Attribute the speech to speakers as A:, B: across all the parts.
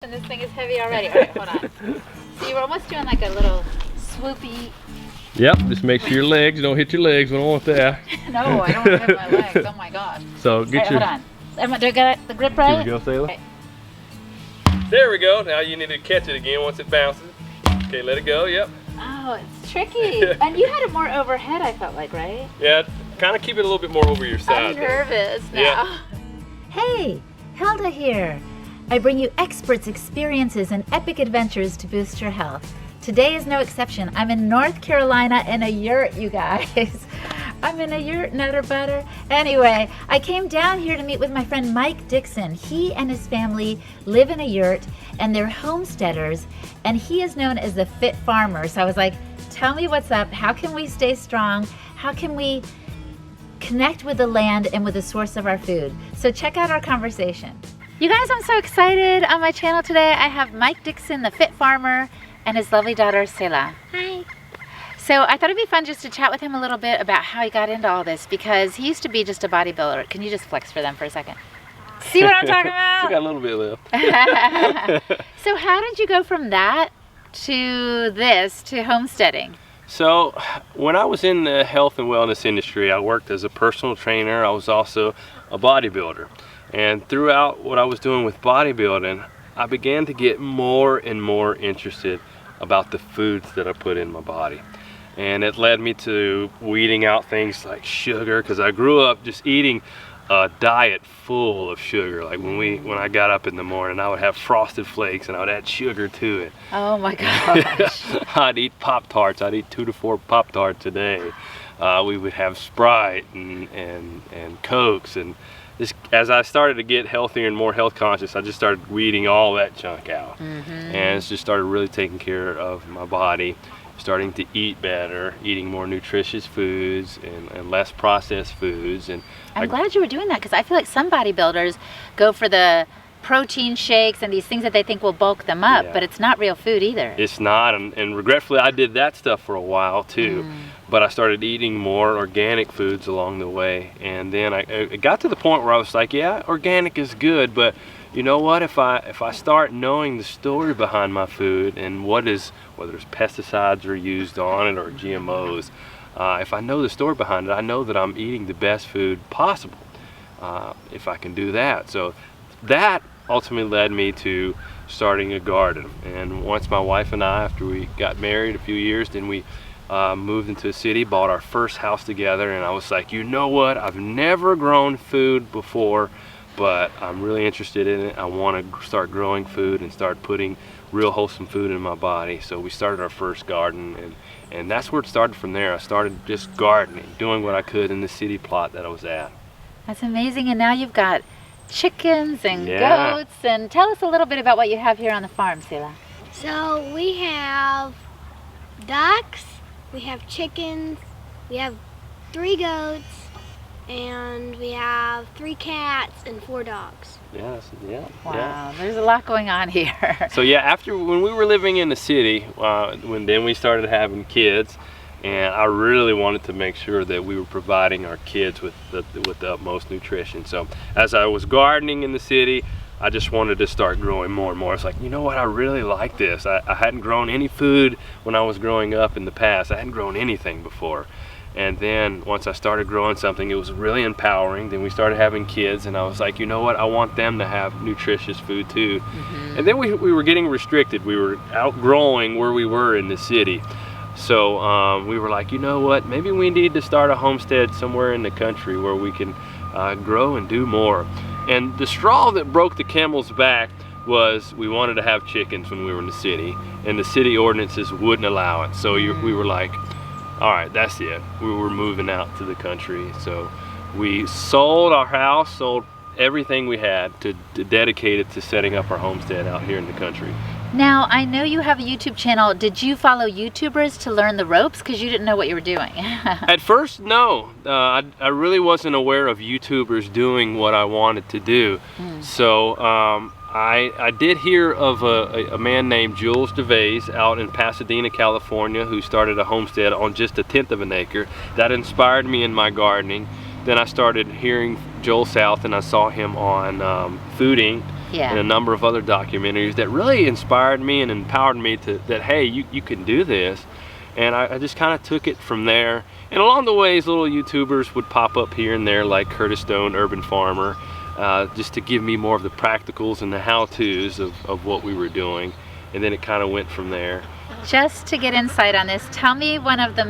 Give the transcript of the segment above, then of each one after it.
A: And this thing is heavy already. All right, hold on. So you're almost doing like a little swoopy.
B: Yep, just make sure your legs don't hit your legs. We don't want that.
A: No, I don't want to hit my legs. Oh my gosh.
B: So get
A: right,
B: your.
A: Hold on. Do I got the grip right?
B: Here we go, Sailor.
A: Okay.
B: There we go. Now you need to catch it again once it bounces. Okay, let it go. Yep.
A: Oh, it's tricky. And you had it more overhead, I felt like, right?
B: Yeah, kind of keep it a little bit more over your side.
A: I'm nervous now.
B: Yeah.
C: Hey, Hilda here. I bring you experts' experiences and epic adventures to boost your health. Today is no exception. I'm in North Carolina in a yurt, you guys. I'm in a yurt, nutter butter. Anyway, I came down here to meet with my friend Mike Dixon. He and his family live in a yurt and they're homesteaders, and he is known as the Fit Farmer. So I was like, tell me what's up. How can we stay strong? How can we connect with the land and with the source of our food? So check out our conversation. You guys, I'm so excited. On my channel today, I have Mike Dickson, the Fit Farmer, and his lovely daughter, Selah.
D: Hi.
C: So I thought it'd be fun just to chat with him a little bit about how he got into all this, because he used to be just a bodybuilder. Can you just flex for them for a second? See what I'm talking about?
B: Still got a little bit left.
C: So how did you go from that to this, to homesteading?
B: So when I was in the health and wellness industry, I worked as a personal trainer. I was also a bodybuilder. And throughout what I was doing with bodybuilding, I began to get more and more interested about the foods that I put in my body. And it led me to weeding out things like sugar, because I grew up just eating a diet full of sugar. Like when I got up in the morning, I would have Frosted Flakes and I would add sugar to it.
C: Oh my gosh.
B: I'd eat Pop-Tarts. I'd eat 2 to 4 Pop-Tarts a day. We would have Sprite and Cokes, and just, as I started to get healthier and more health conscious, I just started weeding all that junk out. And it's just started really taking care of my body, starting to eat better, eating more nutritious foods and less processed foods. And
C: I'm glad you were doing that, because I feel like some bodybuilders go for the protein shakes and these things that they think will bulk them up, but it's not real food either.
B: It's not, and regretfully I did that stuff for a while too. But I started eating more organic foods along the way, and then it got to the point where I was like, yeah, organic is good, but you know what, if I start knowing the story behind my food and whether pesticides are used on it or GMOs, if I know the story behind it, I know that I'm eating the best food possible if I can do that. So that ultimately led me to starting a garden. And once my wife and I, after we got married a few years, then we moved into a city, bought our first house together, and I was like, you know what, I've never grown food before, but I'm really interested in it. I want to start growing food and start putting real wholesome food in my body. So we started our first garden, and that's where it started from there. I started just gardening, doing what I could in the city plot that I was at.
C: That's amazing. And now you've got chickens and goats, and tell us a little bit about what you have here on the farm, Selah.
D: So we have ducks, we have chickens, we have 3 goats, and we have 3 cats and 4 dogs.
C: Wow, there's a lot going on here.
B: So yeah, when we were living in the city, then we started having kids, and I really wanted to make sure that we were providing our kids with the utmost nutrition. So as I was gardening in the city, I just wanted to start growing more and more. It's like, you know what, I really like this. I hadn't grown any food when I was growing up in the past. I hadn't grown anything before. And then once I started growing something, it was really empowering. Then we started having kids, and I was like, you know what, I want them to have nutritious food too. And then we were getting restricted. We were outgrowing where we were in the city. So we were like, you know what, maybe we need to start a homestead somewhere in the country where we can grow and do more. And the straw that broke the camel's back was we wanted to have chickens when we were in the city, and the city ordinances wouldn't allow it. So we were like, all right, that's it. We were moving out to the country. So we sold our house, sold everything we had to dedicate it to setting up our homestead out here in the country.
C: Now, I know you have a YouTube channel. Did you follow YouTubers to learn the ropes, because you didn't know what you were doing?
B: At first, no. I really wasn't aware of YouTubers doing what I wanted to do. So I did hear of a man named Jules DeVays out in Pasadena, California, who started a homestead on just 1/10 of an acre. That inspired me in my gardening. Then I started hearing Joel South, and I saw him on Fooding,
C: Yeah.
B: and a number of other documentaries that really inspired me and empowered me that hey, you can do this. And I just kind of took it from there. And along the ways, little YouTubers would pop up here and there, like Curtis Stone, Urban Farmer, just to give me more of the practicals and the how-tos of what we were doing. And then it kind of went from there.
C: Just to get insight on this, tell me one of the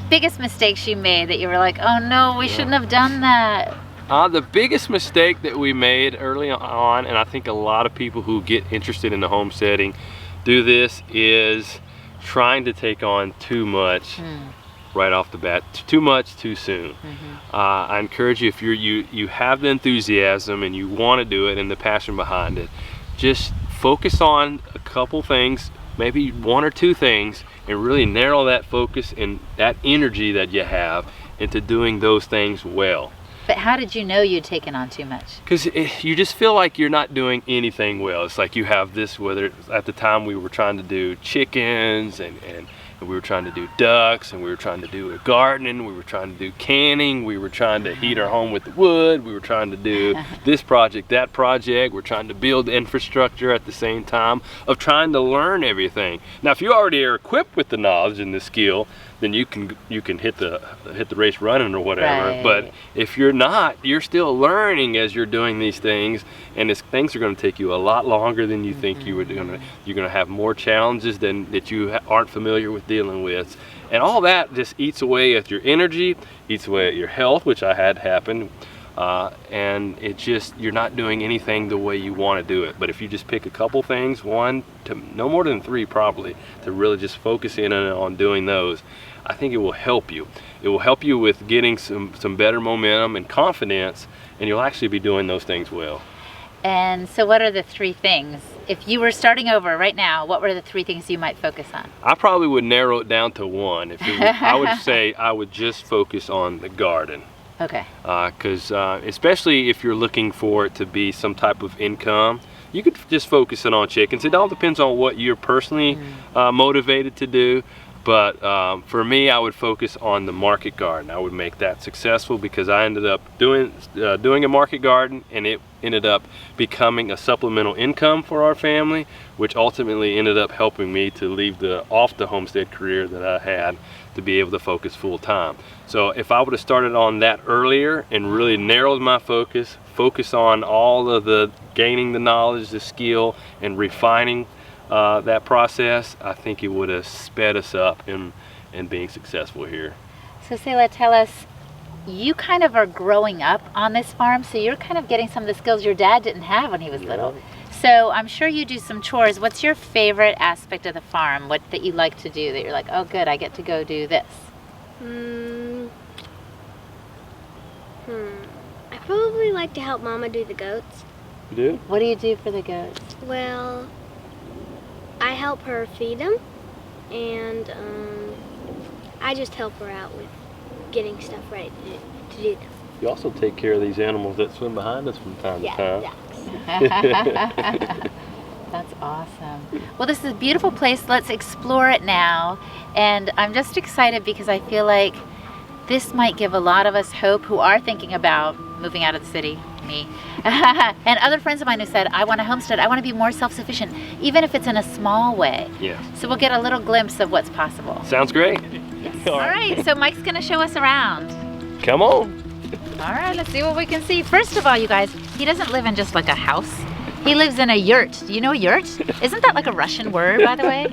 C: biggest mistakes you made that you were like, oh no, we shouldn't have done that.
B: The biggest mistake that we made early on, and I think a lot of people who get interested in the homesteading do this, is trying to take on too much right off the bat, too much too soon. I encourage you, if you have the enthusiasm and you want to do it and the passion behind it, just focus on a couple things, maybe one or two things, and really narrow that focus and that energy that you have into doing those things well.
C: But how did you know you'd taken on too much?
B: Because you just feel like you're not doing anything well. It's like you have this, whether at the time we were trying to do chickens and we were trying to do ducks, and we were trying to do a gardening, we were trying to do canning, we were trying to heat our home with the wood, we were trying to do this project, that project, we're trying to build infrastructure at the same time of trying to learn everything. Now if you already are equipped with the knowledge and the skill, then you can hit the race running or whatever.
C: Right.
B: But if you're not, you're still learning as you're doing these things, and things are going to take you a lot longer than you think you were doing. You're going to have more challenges that you aren't familiar with dealing with, and all that just eats away at your energy, eats away at your health, which I had happen, and you're not doing anything the way you want to do it. But if you just pick a couple things, one to no more than three probably, to really just focus in on doing those, I think it will help you. It will help you with getting some better momentum and confidence, and you'll actually be doing those things well.
C: And so what are the three things? If you were starting over right now, what were the three things you might focus on?
B: I probably would narrow it down to one. I would say I would just focus on the garden.
C: Okay.
B: Because especially if you're looking for it to be some type of income, you could just focus it on chickens. It all depends on what you're personally motivated to do. But for me, I would focus on the market garden. I would make that successful, because I ended up doing a market garden, and it ended up becoming a supplemental income for our family, which ultimately ended up helping me to leave off the homestead career that I had to be able to focus full time. So if I would have started on that earlier and really narrowed my focus on all of the gaining the knowledge, the skill, and refining that process, I think it would have sped us up in being successful here.
C: So Selah, tell us, you kind of are growing up on this farm, so you're kind of getting some of the skills your dad didn't have when he was little. So I'm sure you do some chores. What's your favorite aspect of the farm? What that you like to do that you're like, oh good, I get to go do this?
D: I probably like to help Mama do the goats.
B: You do?
C: What do you do for the goats?
D: Well, I help her feed them, and I just help her out with getting stuff ready to do them.
B: You also take care of these animals that swim behind us from time to time.
D: Ducks.
C: That's awesome. Well, this is a beautiful place. Let's explore it now. And I'm just excited because I feel like this might give a lot of us hope who are thinking about moving out of the city, me, and other friends of mine who said, I want to homestead, I want to be more self-sufficient, even if it's in a small way.
B: Yeah.
C: So we'll get a little glimpse of what's possible.
B: Sounds great.
C: Yes. All right, so Mike's going to show us around.
B: Come on.
C: All right, let's see what we can see. First of all, you guys, he doesn't live in just like a house. He lives in a yurt. Do you know a yurt? Isn't that like a Russian word, by the way?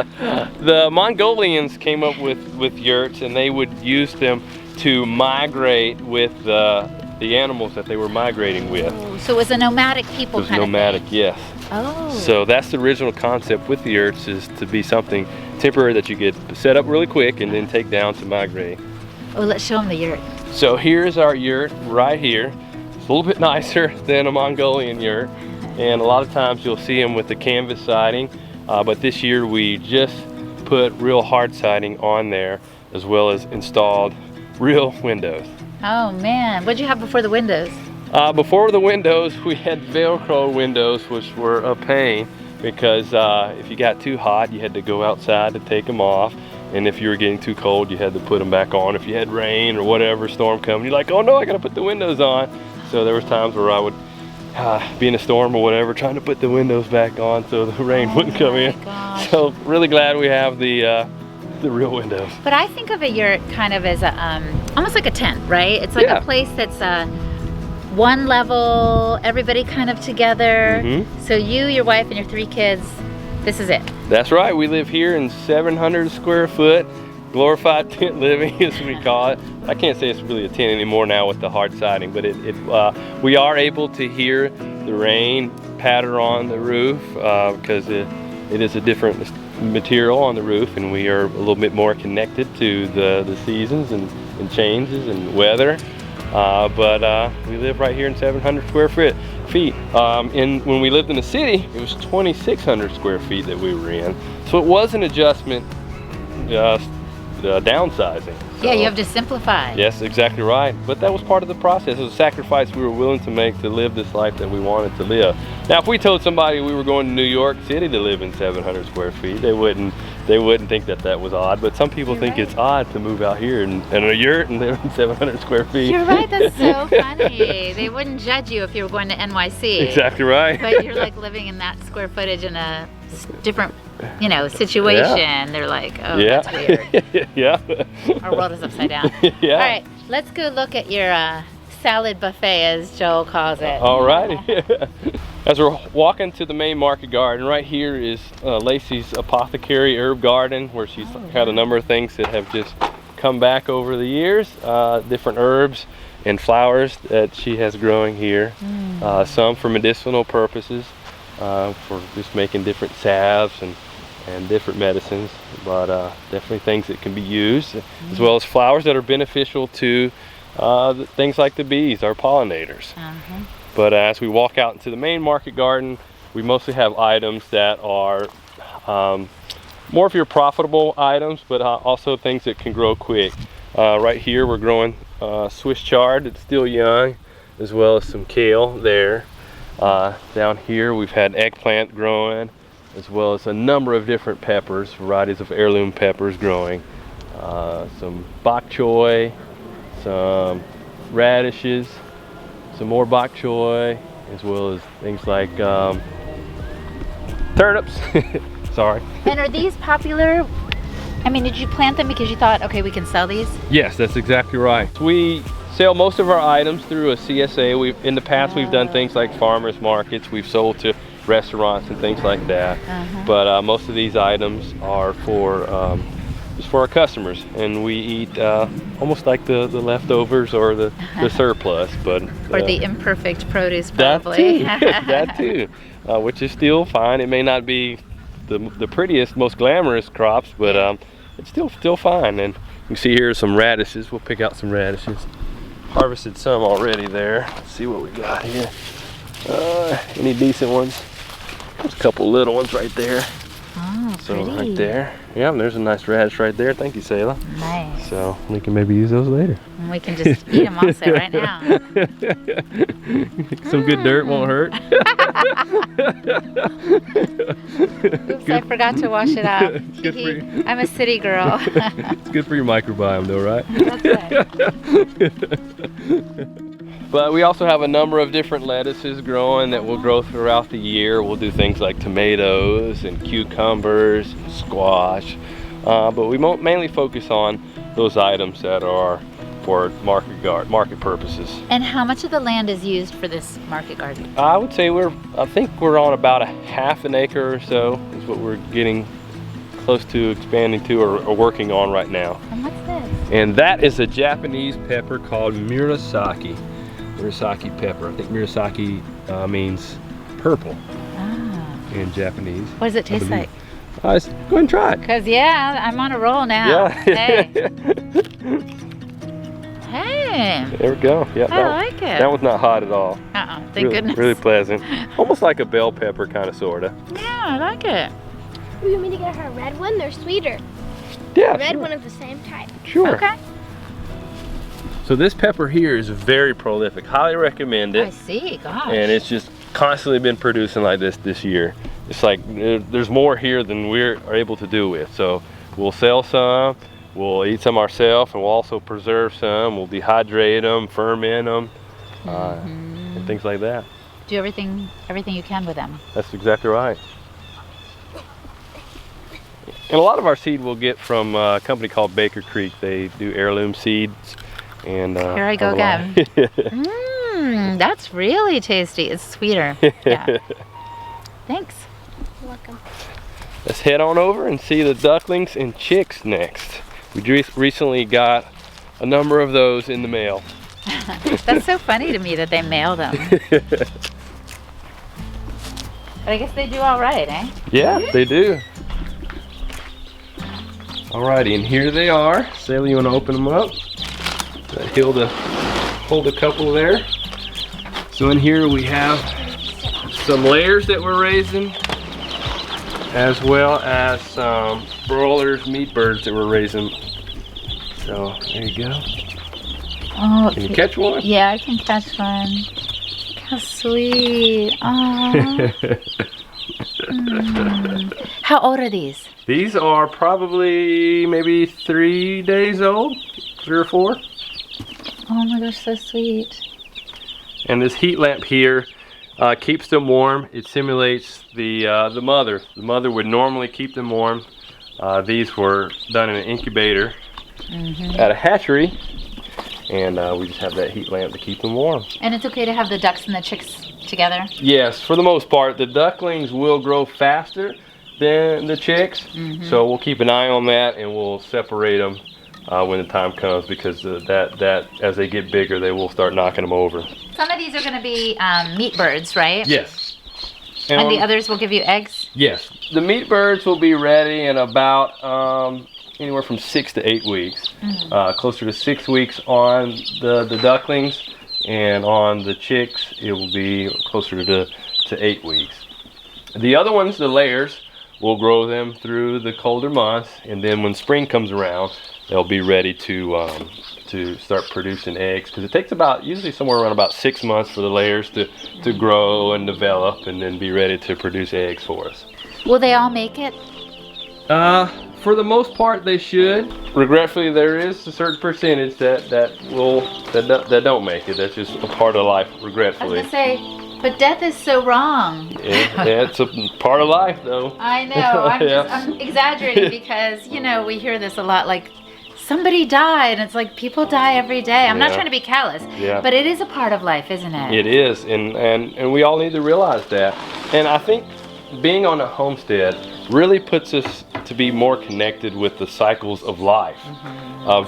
B: The Mongolians came up with yurts, and they would use them to migrate with the animals that they were migrating with.
C: Oh, so it was a nomadic people
B: It was
C: kind
B: nomadic,
C: of thing.
B: yes.
C: Oh.
B: So that's the original concept with the yurts, is to be something temporary that you get set up really quick and then take down to migrate.
C: Oh, let's show him the yurt.
B: So here's our yurt right here. It's a little bit nicer than a Mongolian yurt, and a lot of times you'll see them with the canvas siding, but this year we just put real hard siding on there, as well as installed real windows.
C: Oh man, what'd you have before the windows?
B: Before the windows, we had Velcro windows, which were a pain, because if you got too hot, you had to go outside to take them off. And if you were getting too cold, you had to put them back on. If you had rain or whatever, storm coming, you're like, oh no, I gotta put the windows on. So there was times where I would be in a storm or whatever, trying to put the windows back on so the rain wouldn't come in.
C: Gosh.
B: So really glad we have the real windows.
C: But I think of a yurt kind of as a almost like a tent, right? It's like
B: Yeah.
C: a place that's one level, everybody kind of together. So you, your wife, and your 3 kids, this is it.
B: That's right. We live here in 700 square foot, glorified tent living, as we call it. I can't say it's really a tent anymore now with the hard siding, but we are able to hear the rain patter on the roof because it is a different material on the roof, and we are a little bit more connected to the seasons and changes and weather. But we live right here in 700 square feet. When we lived in the city, it was 2,600 square feet that we were in. So it was an adjustment, downsizing. So,
C: Yeah, you have to simplify.
B: yes, exactly right. But that was part of the process. It was a sacrifice we were willing to make to live this life that we wanted to live. Now, if we told somebody we were going to New York City to live in 700 square feet, they wouldn't think that was odd. But some people think it's odd to move out here in a yurt and live in 700 square feet.
C: You're right, that's so funny. They wouldn't judge you if you were going to NYC.
B: Exactly right.
C: But you're like living in that square footage in a different, situation.
B: Yeah.
C: They're like, oh,
B: Yeah.
C: that's weird.
B: Yeah.
C: Our world is upside down.
B: Yeah.
C: All right, let's go look at your salad buffet, as Joel calls it.
B: All righty. As we're walking to the main market garden, right here is Lacey's apothecary herb garden, where she's had a number of things that have just come back over the years, different herbs and flowers that she has growing here. Some for medicinal purposes, for just making different salves and different medicines, but definitely things that can be used, as well as flowers that are beneficial to things like the bees, our pollinators. But as we walk out into the main market garden, we mostly have items that are more of your profitable items, but also things that can grow quick. Right here we're growing Swiss chard that's still young, as well as some kale there. Down here we've had eggplant growing, as well as a number of different peppers, varieties of heirloom peppers growing. Some bok choy, some radishes, some more bok choy, as well as things like turnips. Sorry.
C: And are these popular? I mean, did you plant them because you thought, okay, we can sell these?
B: Yes, that's exactly right. We sell most of our items through a CSA. In the past, we've done things like farmers markets. We've sold to restaurants and things like that. But most of these items are for just for our customers, and we eat almost like the leftovers or the surplus, but
C: Or the imperfect produce, probably.
B: that too, which is still fine. It may not be the prettiest, most glamorous crops, but it's still fine. And you can see here some radishes. We'll pick out some radishes. Harvested some already there. Let's see what we got here. Any decent ones? There's a couple little ones right there.
C: Oh,
B: So
C: pretty.
B: right there. Yeah, there's a nice radish right there. Thank you, Sayla.
C: Nice.
B: So we can maybe use those later.
C: And we can just eat them also right now.
B: Some good dirt won't hurt.
C: Oops, I forgot to wash it off.
B: Good for you.
C: I'm a city girl.
B: It's good for your microbiome though, right?
C: That's right.
B: But we also have a number of different lettuces growing that will grow throughout the year. We'll do things like tomatoes and cucumbers, squash. But we mainly focus on those items that are for market purposes.
C: And how much of the land is used for this market garden?
B: I would say I think we're on about a half an acre or so is what we're getting close to expanding to or working on right now.
C: And what's this?
B: And that is a Japanese pepper called murasaki. Murasaki pepper. I think murasaki means purple in Japanese.
C: What does it taste like?
B: Go ahead and try it.
C: Because, yeah, I'm on a roll now.
B: Yeah.
C: Hey.
B: There we go. Yeah,
C: I like it.
B: That one's not hot at all.
C: Thank goodness.
B: Really pleasant. Almost like a bell pepper, kind of, sorta.
C: Yeah, I like it.
D: You want me to get her a red one? They're sweeter.
B: Yeah.
D: Red
B: sure.
D: one of the same type.
B: Sure.
C: Okay.
B: So this pepper here is very prolific. Highly recommend it.
C: I see. Gosh.
B: And it's just constantly been producing like this year. It's like there's more here than we are able to do with. So we'll sell some, we'll eat some ourselves, and we'll also preserve some. We'll dehydrate them, ferment them, and things like that.
C: do everything you can with them.
B: That's exactly right. And a lot of our seed we'll get from a company called Baker Creek. They do heirloom seeds. And
C: here I go again. That's really tasty. It's sweeter. Yeah. Thanks.
D: You're welcome.
B: Let's head on over and see the ducklings and chicks next. We recently got a number of those in the mail.
C: That's so funny to me that they mail them. But I guess they do all right, eh?
B: Yeah, they do. Alrighty, and here they are. Sally, you want to open them up? Let Hilda hold a couple there. So in here we have some layers that we're raising, as well as some broilers, meat birds that we're raising. So there you go.
C: Oh,
B: can you catch one?
C: Yeah, I can catch one. How sweet. Aww. How old are these?
B: These are probably maybe 3 days old, 3 or 4.
C: Oh my gosh, so sweet.
B: And this heat lamp here keeps them warm. It simulates the mother. The mother would normally keep them warm. These were done in an incubator at a hatchery, and we just have that heat lamp to keep them warm.
C: And it's okay to have the ducks and the chicks together?
B: Yes, for the most part. The ducklings will grow faster than the chicks, so we'll keep an eye on that, and we'll separate them when the time comes, because that as they get bigger, they will start knocking them over.
C: Some of these are going to be meat birds, right?
B: Yes.
C: And the others will give you eggs?
B: Yes. The meat birds will be ready in about anywhere from 6 to 8 weeks. Closer to 6 weeks on the ducklings, and on the chicks it will be closer to 8 weeks. The other ones, the layers, we'll grow them through the colder months, and then when spring comes around, they'll be ready to start producing eggs, because it takes usually somewhere around about 6 months for the layers to grow and develop, and then be ready to produce eggs for us.
C: Will they all make it?
B: For the most part, they should. Regretfully, there is a certain percentage that don't make it. That's just a part of life, regretfully.
C: I was gonna say, but death is so wrong.
B: Yeah, it's a part of life, though.
C: I know. I'm exaggerating because, you know, we hear this a lot, like, somebody died, and it's like, people die every day. I'm not trying to be callous, but it is a part of life, isn't it?
B: It is, and we all need to realize that. And I think being on a homestead really puts us to be more connected with the cycles of life,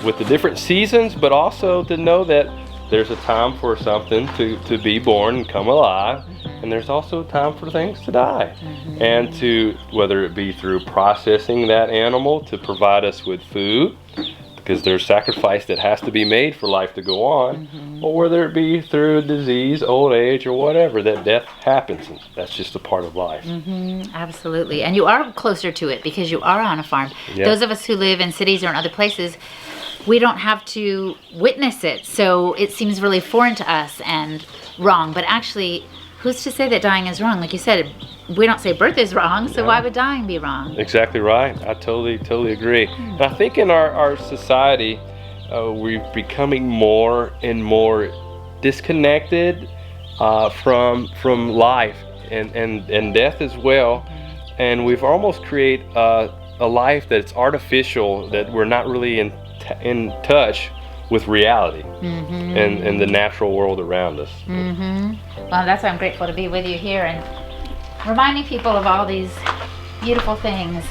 B: with the different seasons, but also to know that there's a time for something to be born and come alive, and there's also a time for things to die. And to, whether it be through processing that animal to provide us with food, because there's sacrifice that has to be made for life to go on, or whether it be through disease, old age, or whatever, that death happens, and that's just a part of life.
C: Absolutely. And you are closer to it because you are on a farm. Those of us who live in cities or in other places, we don't have to witness it, so it seems really foreign to us and wrong. But actually, who's to say that dying is wrong? Like you said, we don't say birth is wrong, so why would dying be wrong? Exactly
B: right. I totally agree. And I think in our society, we're becoming more and more disconnected from life and death as well. And we've almost created a life that's artificial, that we're not really in touch with reality and the natural world around us.
C: Well, that's why I'm grateful to be with you here and reminding people of all these beautiful things.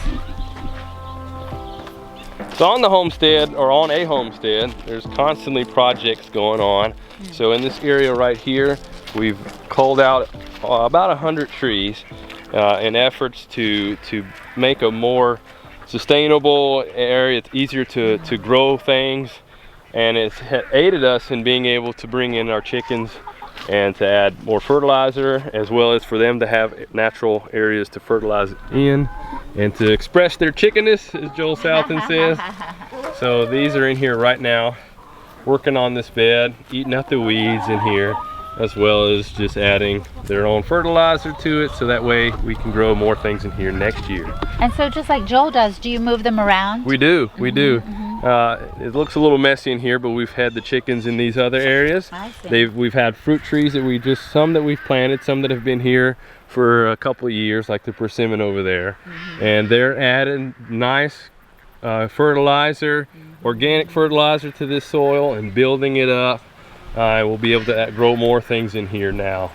B: So on the homestead, or on a homestead, there's constantly projects going on. So in this area right here, we've culled out about 100 trees in efforts to make a more sustainable area. It's easier to grow things, and it's aided us in being able to bring in our chickens and to add more fertilizer, as well as for them to have natural areas to fertilize in and to express their chickenness, as Joel Southon says. So these are in here right now, working on this bed, eating up the weeds in here, as well as just adding their own fertilizer to it, so that way we can grow more things in here next year.
C: And so just like Joel does, do you move them around?
B: We do. It looks a little messy in here, but we've had the chickens in these other areas.
C: I see.
B: We've had fruit trees that some that we've planted, some that have been here for a couple of years, like the persimmon over there. And they're adding nice fertilizer, organic fertilizer to this soil and building it up. We'll be able to grow more things in here now.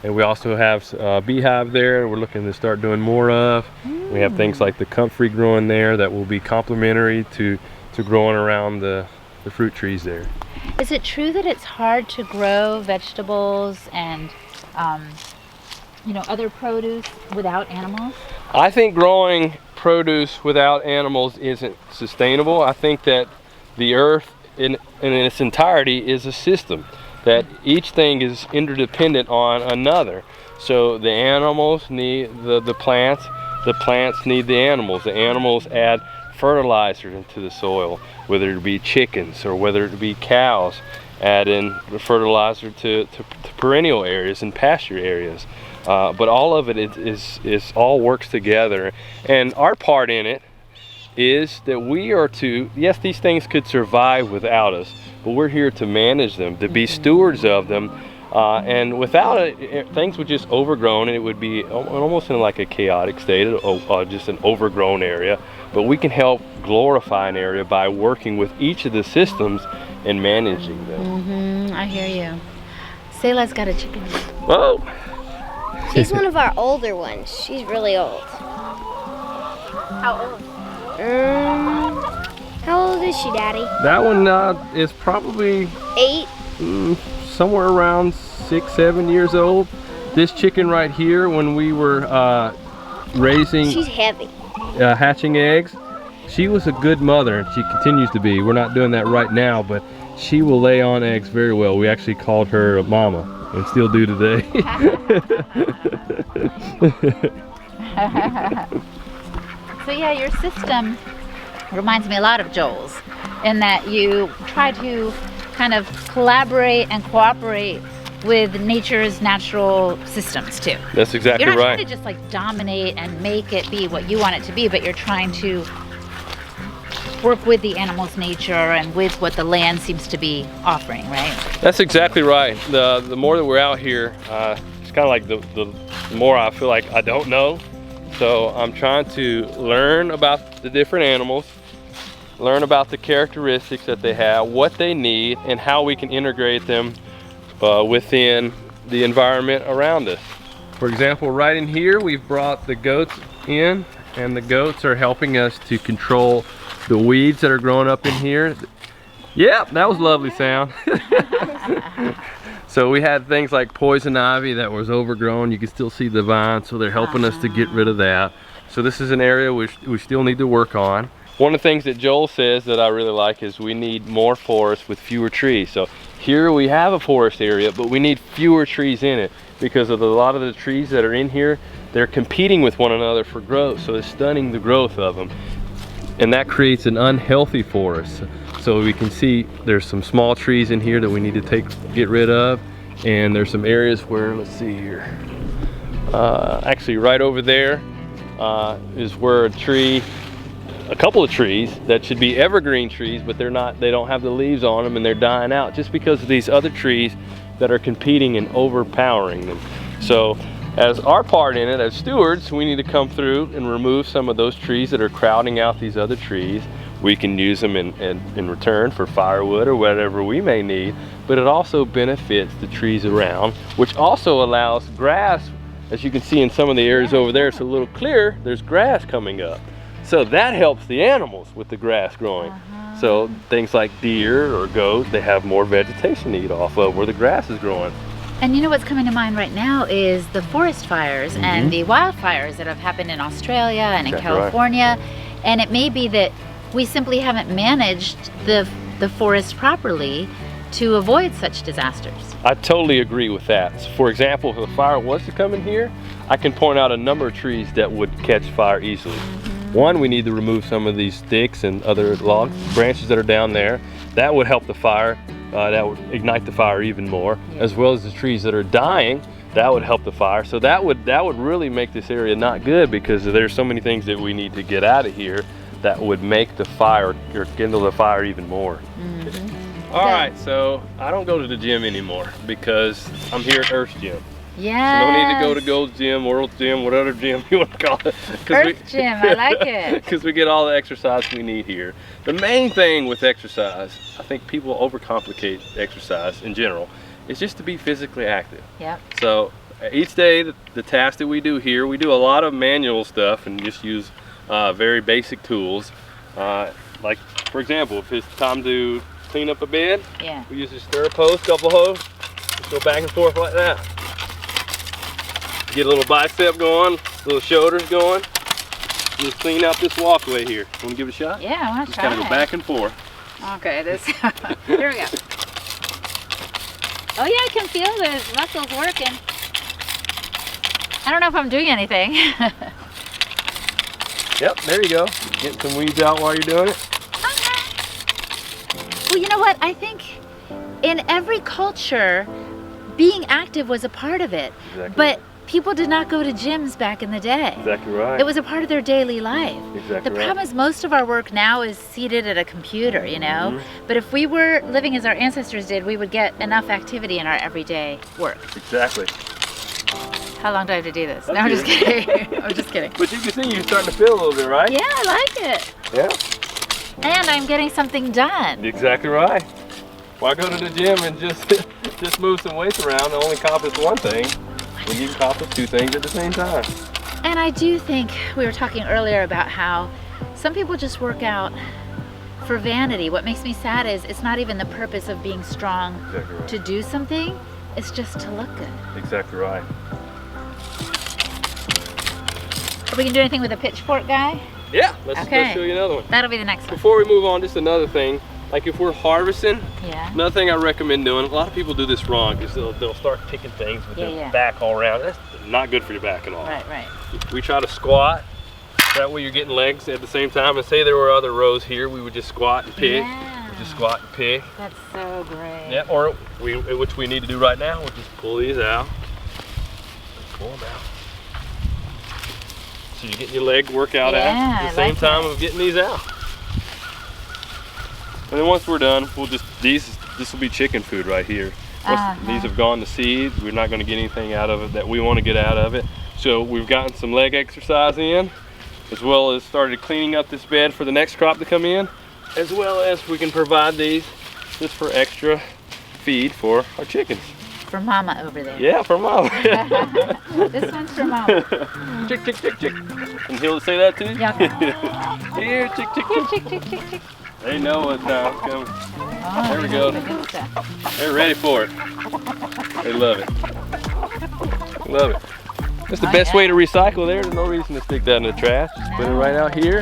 B: And we also have a beehive there we're looking to start doing more of. We have things like the comfrey growing there that will be complementary to growing around the fruit trees there.
C: Is it true that it's hard to grow vegetables and other produce without animals?
B: I think growing produce without animals isn't sustainable. I think that the earth in its entirety is a system, that each thing is interdependent on another. So the animals need the plants need the animals add fertilizer into the soil, whether it be chickens or whether it be cows, add in the fertilizer to perennial areas and pasture areas. But all of it is all works together, and our part in it is that we are to, yes, these things could survive without us, but we're here to manage them, to be stewards of them, and without it, things would just overgrown, and it would be almost in like a chaotic state, just an overgrown area. But we can help glorify an area by working with each of the systems and managing them.
C: I hear you. Selah's got a chicken.
B: Whoa!
D: She's one of our older ones. She's really old.
C: How old?
D: How old is she, Daddy?
B: That one is probably
D: 8.
B: somewhere around 6-7 years old. This chicken right here, when we were raising,
D: She's heavy.
B: hatching eggs, she was a good mother, and she continues to be. We're not doing that right now, but she will lay on eggs very well. We actually called her a mama, and still do today.
C: So yeah, your system reminds me a lot of Joel's, in that you try to kind of collaborate and cooperate with nature's natural systems too.
B: That's exactly
C: You're not
B: right.
C: trying to just like dominate and make it be what you want it to be, but you're trying to work with the animal's nature and with what the land seems to be offering, right?
B: That's exactly right. The more that we're out here, it's kind of like the more I feel like I don't know. So I'm trying to learn about the different animals, learn about the characteristics that they have, what they need, and how we can integrate them within the environment around us. For example, right in here, we've brought the goats in, and the goats are helping us to control the weeds that are growing up in here. Yep, that was lovely sound. So we had things like poison ivy that was overgrown. You can still see the vines, so they're helping us to get rid of that. So this is an area we still need to work on. One of the things that Joel says that I really like is we need more forest with fewer trees. So here we have a forest area, but we need fewer trees in it because of a lot of the trees that are in here, they're competing with one another for growth, so it's stunning the growth of them. And that creates an unhealthy forest. So we can see there's some small trees in here that we need to get rid of, and there's some areas where, let's see here, actually right over there is where a couple of trees that should be evergreen trees, but they don't have the leaves on them, and they're dying out just because of these other trees that are competing and overpowering them. So as our part in it, as stewards, we need to come through and remove some of those trees that are crowding out these other trees. We can use them in return for firewood or whatever we may need, but it also benefits the trees around, which also allows grass. As you can see in some of the areas over there, it's a little clear, there's grass coming up. So that helps the animals with the grass growing. So things like deer or goats, they have more vegetation to eat off of where the grass is growing.
C: And you know what's coming to mind right now is the forest fires and the wildfires that have happened in Australia and in California. Right. And it may be that we simply haven't managed the forest properly to avoid such disasters.
B: I totally agree with that. For example, if a fire was to come in here, I can point out a number of trees that would catch fire easily. One, we need to remove some of these sticks and other log branches that are down there. That would help the fire. That would ignite the fire even more, as well as the trees that are dying. That would help the fire. So that would really make this area not good, because there's so many things that we need to get out of here. that would make the fire or kindle the fire even more. All right, so I don't go to the gym anymore because I'm here at Earth's Gym.
C: Yeah.
B: So no need to go to Gold's Gym, World's Gym, whatever gym you want to call it.
C: Earth Gym, I like it.
B: Because we get all the exercise we need here. The main thing with exercise, I think people overcomplicate exercise in general, is just to be physically active.
C: Yep.
B: So each day, the task that we do here, we do a lot of manual stuff and just use very basic tools. Like, for example, if it's time to clean up a bed,
C: Yeah.
B: we use a stir post, couple hose, just go back and forth like that. Get a little bicep going, little shoulders going. Just clean out this walkway here. Want to give it a shot?
C: Yeah, I want to
B: Just
C: try.
B: kind of go back and forth.
C: Okay, this. Here we go. Oh yeah, I can feel those muscles working. I don't know if I'm doing anything.
B: Yep, there you go. Getting some weeds out while you're doing it.
C: Well, you know what? I think in every culture, being active was a part of it.
B: Exactly.
C: But people did not go to gyms back in the day.
B: Exactly right.
C: It was a part of their daily life.
B: Exactly
C: The
B: right.
C: problem is most of our work now is seated at a computer, you know? But if we were living as our ancestors did, we would get enough activity in our everyday work.
B: Exactly.
C: How long do I have to do this?
B: That's
C: No, I'm just
B: good.
C: kidding. I'm just kidding.
B: But you can see you're starting to feel a little bit, right?
C: Yeah, I like it.
B: Yeah.
C: And I'm getting something done.
B: Exactly right. Why go to the gym and just move some weights around and only accomplish one thing when you can accomplish two things at the same time?
C: And I do think we were talking earlier about how some people just work out for vanity. What makes me sad is it's not even the purpose of being strong
B: Exactly right.
C: to do something. It's just to look good.
B: Exactly right.
C: Are we gonna do anything with a pitchfork, guy?
B: Yeah, let's
C: Okay.
B: show you another one.
C: That'll be the next one.
B: Before we move on, just another thing. Like if we're harvesting,
C: Yeah.
B: another thing I recommend doing, a lot of people do this wrong because they'll start picking things with their back all around. That's not good for your back at all.
C: Right, right.
B: We try to squat. That way you're getting legs at the same time. And say there were other rows here, we would just squat and pick.
C: Yeah.
B: Just squat and pick.
C: That's so great.
B: Yeah, or which we need to do right now, we'll just pull these out. Pull them out. So you're getting your leg workout out at the same time of getting these out. And then once we're done, we'll just, this will be chicken food right here. Once these have gone to seed, we're not going to get anything out of it that we want to get out of it. So we've gotten some leg exercise in, as well as started cleaning up this bed for the next crop to come in, as well as we can provide these just for extra feed for our chickens.
C: For Mama over there.
B: Yeah, for Mama.
C: This one's for Mama.
B: Chick, chick, chick, chick. And Hilda say that too?
C: Yeah.
B: Here, chick, chick,
C: Chick,
B: chick.
C: chick, chick, chick, chick.
B: They know what time's coming.
C: Oh,
B: There we go.
C: the good stuff.
B: They're ready for it. They love it. Love it. That's the best way to recycle there. There's no reason to stick that in the trash. Just put it right out here.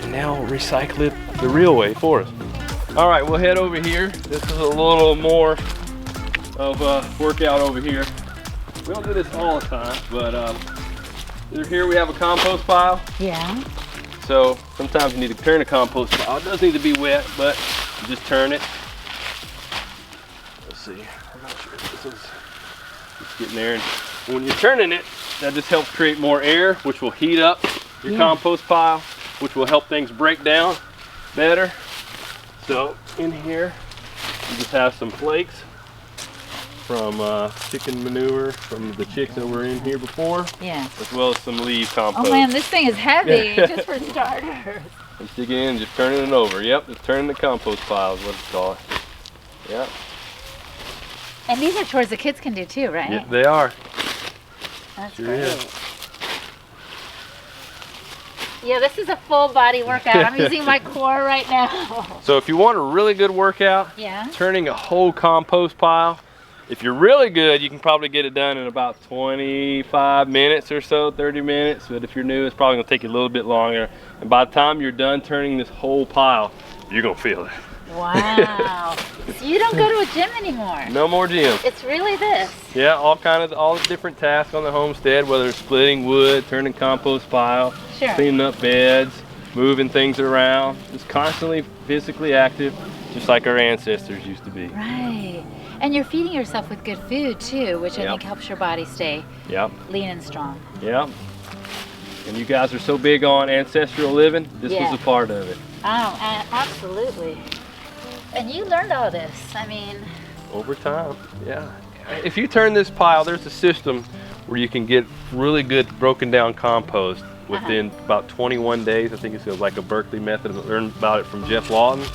B: And now we'll recycle it the real way for us. All right, we'll head over here. This is a little more of a workout over here. We don't do this all the time, but here we have a compost pile.
C: Yeah.
B: So sometimes you need to turn the compost pile. It does need to be wet, but you just turn it. Let's see. I'm not sure if this is just getting there. And when you're turning it, that just helps create more air, which will heat up your compost pile, which will help things break down better. So in here, you just have some flakes from chicken manure from the chicks that were in here before,
C: Yeah.
B: as well as some leaf compost.
C: Oh man, this thing is heavy, just for starters.
B: And stick it in, just turning it over. Yep, just turning the compost pile is what it's called. Yep.
C: And these are chores the kids can do too, right?
B: Yeah, they are.
C: That's
B: Sure
C: great.
B: is.
C: Yeah, this is a full body workout. I'm using my core right now.
B: So if you want a really good workout,
C: Yeah.
B: turning a whole compost pile, if you're really good, you can probably get it done in about 25 minutes or so, 30 minutes. But if you're new, it's probably gonna take you a little bit longer. And by the time you're done turning this whole pile, you're gonna feel it.
C: Wow. So you don't go to a gym anymore.
B: No more gym.
C: It's really this.
B: Yeah, all the different tasks on the homestead, whether it's splitting wood, turning compost pile,
C: Sure.
B: cleaning up beds, moving things around, just constantly physically active, just like our ancestors used to be.
C: Right. And you're feeding yourself with good food too, which I
B: Yep.
C: think helps your body stay
B: Yep,
C: lean and strong.
B: yep. And you guys are so big on ancestral living, this
C: Yeah.
B: was a part of it.
C: Oh, absolutely. And you learned all this. I mean,
B: Over time, yeah. If you turn this pile, there's a system where you can get really good broken down compost within about 21 days. I think it's like a Berkeley method. I learned about it from Jeff Lawton.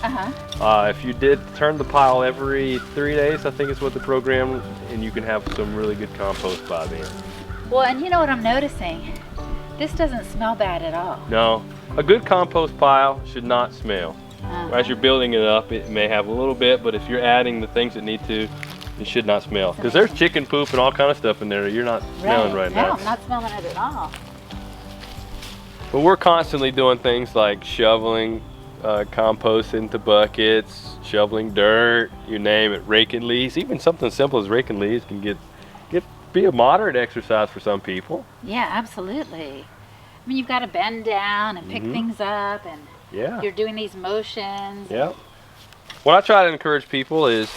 B: If you did turn the pile every 3 days, I think is what the program, and you can have some really good compost by then.
C: well, and you know what I'm noticing? This doesn't smell bad at all.
B: No, a good compost pile should not smell. As you're building it up, it may have a little bit, but if you're adding the things that need to, it should not smell. Because there's chicken poop and all kind of stuff in there that you're not smelling right
C: No,
B: now.
C: I'm not smelling it at all.
B: But we're constantly doing things like shoveling compost into buckets, shoveling dirt, you name it, raking leaves. Even something simple as raking leaves can be a moderate exercise for some people.
C: Yeah, absolutely. I mean, you've got to bend down and pick things up, and
B: Yeah.
C: you're doing these motions.
B: Yeah. What I try to encourage people is,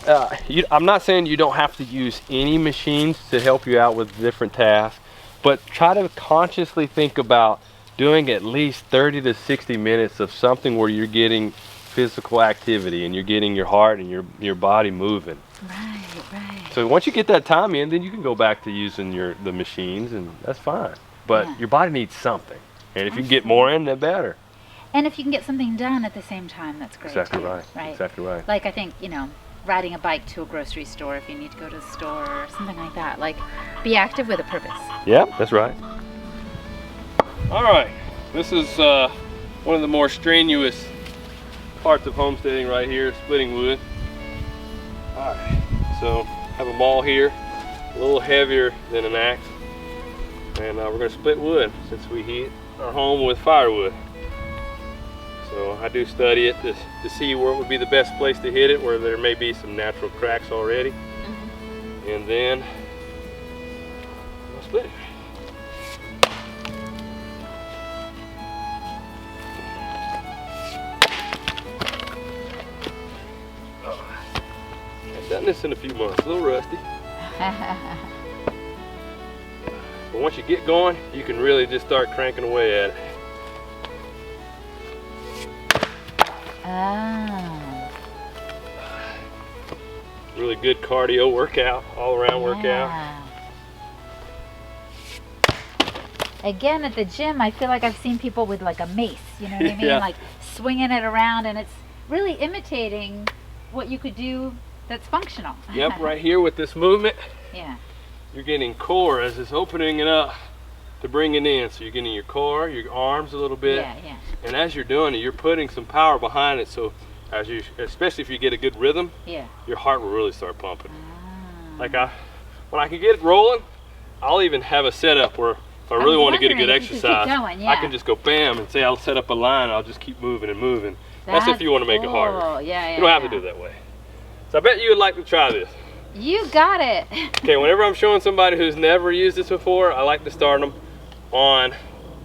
B: I'm not saying you don't have to use any machines to help you out with different tasks, but try to consciously think about doing at least 30 to 60 minutes of something where you're getting physical activity and you're getting your heart and your body moving.
C: Right, right.
B: So once you get that time in, then you can go back to using the machines, and that's fine. But
C: Yeah.
B: your body needs something, and if you can get more in, the better.
C: And if you can get something done at the same time, that's great.
B: Exactly
C: too,
B: right.
C: Right.
B: Exactly right.
C: Like, I think, riding a bike to a grocery store if you need to go to the store or something like that. Like, be active with a purpose.
B: Yeah, that's right. All right, this is one of the more strenuous parts of homesteading right here, splitting wood. All right, so I have a maul here, a little heavier than an axe, and we're gonna split wood since we heat our home with firewood. So I do study it to see where it would be the best place to hit it, where there may be some natural cracks already, and then I'll split it. I've done this in a few months, a little rusty. But once you get going, you can really just start cranking away at it.
C: Oh.
B: Really good cardio workout, all around workout.
C: Yeah. Again, at the gym, I feel like I've seen people with like a mace, you know what I mean?
B: Yeah.
C: Like swinging it around, and it's really imitating what you could do that's functional.
B: Yep, right here with this movement,
C: Yeah.
B: you're getting core as it's opening it up to bring it in. So you're getting your core, your arms a little bit.
C: Yeah, yeah.
B: And as you're doing it, you're putting some power behind it. So especially if you get a good rhythm,
C: Yeah.
B: your heart will really start pumping.
C: Ah.
B: Like when I can get it rolling, I'll even have a setup where if I really want to get a good
C: wondering if you could keep
B: exercise,
C: going,
B: I
C: yeah.
B: can just go bam and say I'll set up a line and I'll just keep moving and moving. That's if you want to make it harder.
C: cool. Yeah, yeah.
B: You don't have to
C: yeah.
B: do it that way. So I bet you would like to try this.
C: You got it.
B: Okay, whenever I'm showing somebody who's never used this before, I like to start them on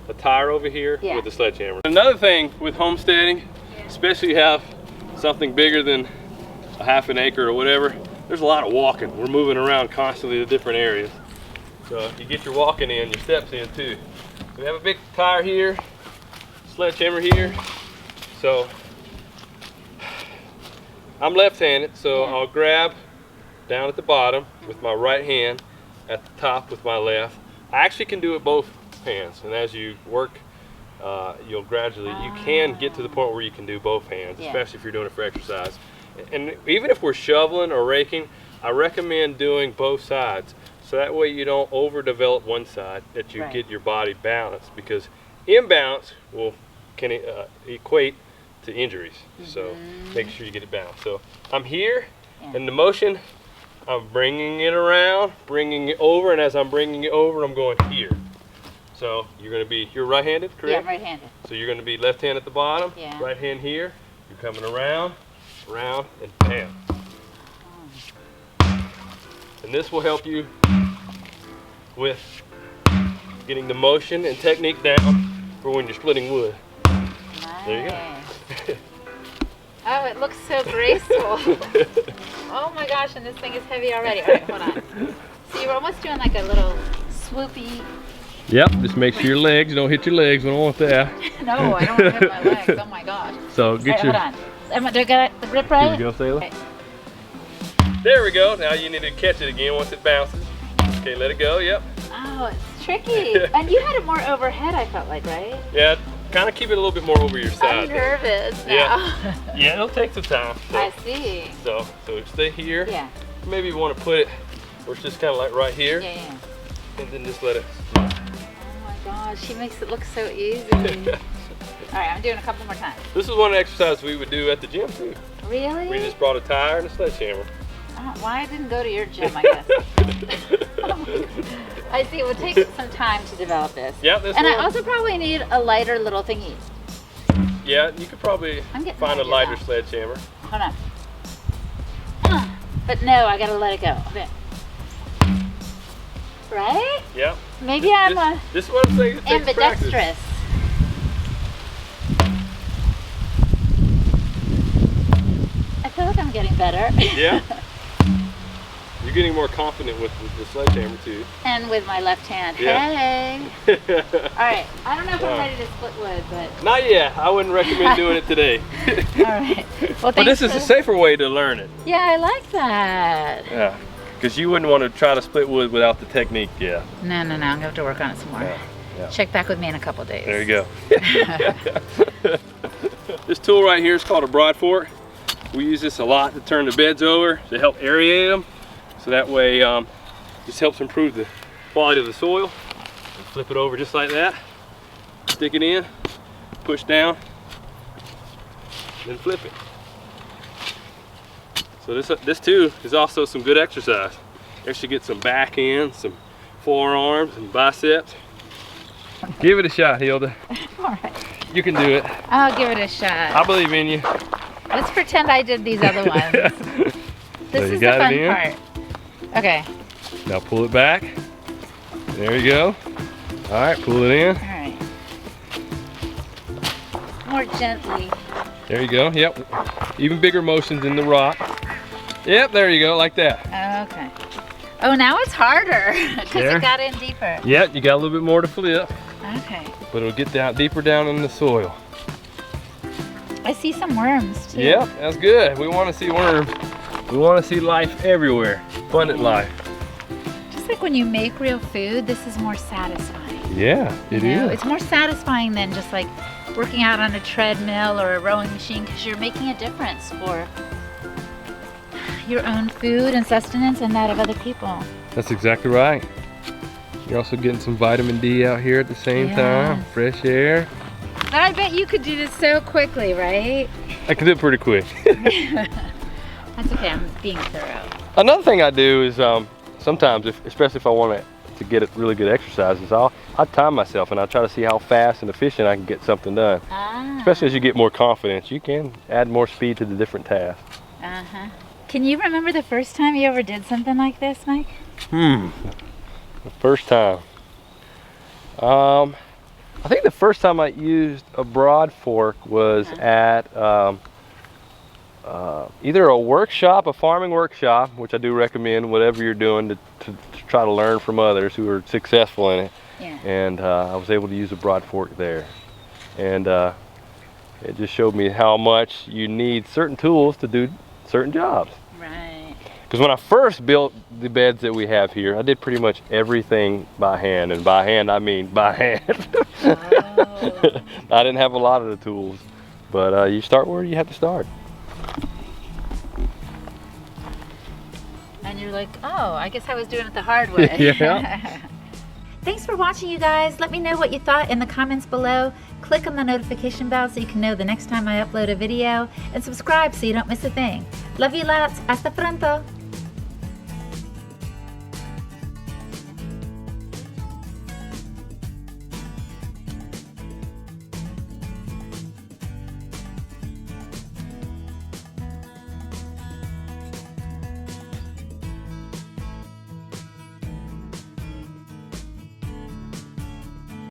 B: a tire over here
C: Yeah.
B: with the sledgehammer. Another thing with homesteading, especially if you have something bigger than a half an acre or whatever, there's a lot of walking. We're moving around constantly to different areas. So you get your walking in, your steps in too. So we have a big tire here, sledgehammer here. So I'm left-handed, so
C: Yeah.
B: I'll grab down at the bottom with my right hand, at the top with my left. I actually can do it both hands, and as you work, you can get to the point where you can do both hands,
C: Yeah.
B: especially if you're doing it for exercise. And even if we're shoveling or raking, I recommend doing both sides, so that way you don't overdevelop one side, that you
C: Right.
B: get your body balanced, because imbalance can equate to injuries. So make sure you get it balanced. So I'm here,
C: Yeah.
B: and the motion, I'm bringing it around, bringing it over, and as I'm bringing it over, I'm going here. So you're right-handed,
C: Yeah,
B: correct?
C: I'm right-handed.
B: So you're going to be left hand at the bottom,
C: Yeah.
B: right hand here. You're coming around, and bam. And this will help you with getting the motion and technique down for when you're splitting wood. There you go.
C: Nice. Oh, it looks so graceful. Oh my gosh, and this thing is heavy already. All right, hold on. So you're almost doing like a little swoopy
B: Yep, just make sure your legs, don't hit your legs, we don't want that.
A: No, I don't want to hit my legs. Oh my gosh.
B: So get your...
A: Hold on. Do I get the grip right?
B: Here you go, Sailor.
A: Okay.
B: There we go. Now you need to catch it again once it bounces. Okay, let it go, yep.
A: Oh, it's tricky. And you had it more overhead, I felt like, right?
B: Yeah, kind of keep it a little bit more over your side.
A: I'm nervous now.
B: Yeah, yeah, it'll take some time. So,
A: I see.
B: So stay here.
A: Yeah.
B: Maybe you want to put it where it's just kind of like right here.
A: Yeah, yeah.
B: And then just let it.
A: Oh my gosh, she makes it look so easy. All right, I'm doing a couple more times.
B: This is one of the exercises we would do at the gym too.
A: Really?
B: We just brought a tire and a sledgehammer.
A: Oh, why I didn't go to your gym, I guess. I see, it would take some time to develop this.
B: Yeah, this
A: and
B: one.
A: I also probably need a lighter little thingy.
B: Yeah, you could probably find a lighter sledgehammer.
A: Hold on. But no, I gotta let it go. Okay. Right?
B: Yeah.
A: Maybe I'm
B: this is what I'm saying.
A: ambidextrous. I feel like I'm getting better.
B: Yeah. You're getting more confident with the sledgehammer too.
A: And with my left hand.
B: Yeah.
A: Hey. Alright, I don't know if I'm ready to split wood, but...
B: Not yet. I wouldn't recommend doing it today.
A: Alright. Well,
B: but this is a safer way to learn it.
A: Yeah, I like that.
B: Yeah. Because you wouldn't want to try to split wood without the technique yet.
A: No, I'm going to have to work on it some more.
B: Yeah. Yeah.
A: Check back with me in a couple days.
B: There you go. This tool right here is called a broad fork. We use this a lot to turn the beds over to help aerate them. So that way, this helps improve the quality of the soil. And flip it over just like that. Stick it in, push down, then flip it. So this too is also some good exercise. Actually get some back end, some forearms and biceps. Give it a shot, Hilda.
A: All right.
B: You can do it.
A: I'll give it a shot.
B: I believe in you.
A: Let's pretend I did these other ones. This is the fun part. Okay.
B: Now pull it back. There you go. All right, pull it in.
A: All right. More gently.
B: There you go. Yep. Even bigger motions in the rock. Yep, there you go, like that.
A: Okay. Oh, now it's harder because it got in deeper.
B: Yep, you got a little bit more to flip.
A: Okay.
B: But it'll get down deeper down in the soil.
A: I see some worms too.
B: Yep, that's good. We want to see worms. We want to see life everywhere. Abundant life.
A: Just like when you make real food, this is more satisfying.
B: Yeah, it is.
A: It's more satisfying than just like working out on a treadmill or a rowing machine because you're making a difference for your own food and sustenance and that of other people.
B: That's exactly right. You're also getting some vitamin D out here at the same time. Fresh air.
A: But I bet you could do this so quickly, right?
B: I can do it pretty quick.
A: That's okay, I'm being thorough.
B: Another thing I do is sometimes, especially if I want to get a really good exercise, is I'll time myself and I'll try to see how fast and efficient I can get something done. Especially as you get more confidence, you can add more speed to the different tasks.
A: Can you remember the first time you ever did something like this, Mike?
B: The first time. I think the first time I used a broad fork was at either a workshop, a farming workshop, which I do recommend, whatever you're doing to try to learn from others who are successful in it.
A: Yeah.
B: And I was able to use a broad fork there. And it just showed me how much you need certain tools to do certain jobs.
A: Right.
B: Because when I first built the beds that we have here, I did pretty much everything by hand. And by hand, I mean by hand.
A: Oh.
B: I didn't have a lot of the tools. But you start where you have to start.
A: And you're like, oh, I guess I was doing it the hard way.
B: Yeah.
C: Thanks for watching, you guys. Let me know what you thought in the comments below. Click on the notification bell so you can know the next time I upload a video. And subscribe so you don't miss a thing. Love you lots. Hasta pronto.